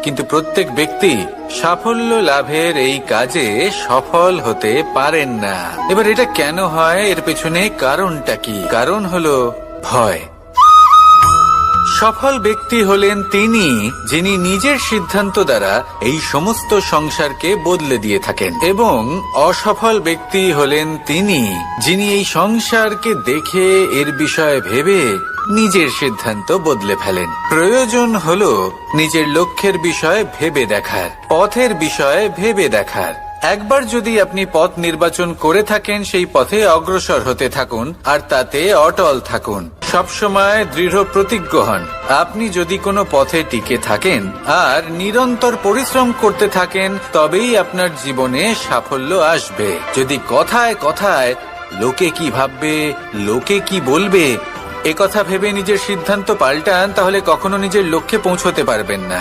কিন্তু প্রত্যেক ব্যক্তি সাফল্য লাভের এই কাজে সফল হতে পারেন না। এবার এটা কেন হয়, এর পেছনে কারণটা কি? কারণ হলো ভয়। সফল ব্যক্তি হলেন তিনি যিনি নিজের সিদ্ধান্ত দ্বারা এই সমস্ত সংসারকে বদলে দিয়ে থাকেন, এবং অসফল ব্যক্তি হলেন তিনি যিনি এই সংসারকে দেখে এর বিষয়ে ভেবে নিজের সিদ্ধান্ত বদলে ফেলেন। প্রয়োজন হলো নিজের লক্ষ্যের বিষয়ে ভেবে দেখার, পথের বিষয়ে ভেবে দেখার। একবার যদি আপনি পথ নির্বাচন করে থাকেন, সেই পথে অগ্রসর হতে থাকুন আর তাতে অটল থাকুন। সবসময় দৃঢ় প্রতিজ্ঞ হন। আপনি যদি কোনো পথে টিকে থাকেন আর নিরন্তর পরিশ্রম করতে থাকেন, তবেই আপনার জীবনে সাফল্য আসবে। যদি কথায় কথায় লোকে কি ভাববে, লোকে কি বলবে, একথা ভেবে নিজের সিদ্ধান্ত পাল্টান, তাহলে কখনো নিজের লক্ষ্যে পৌঁছতে পারবেন না।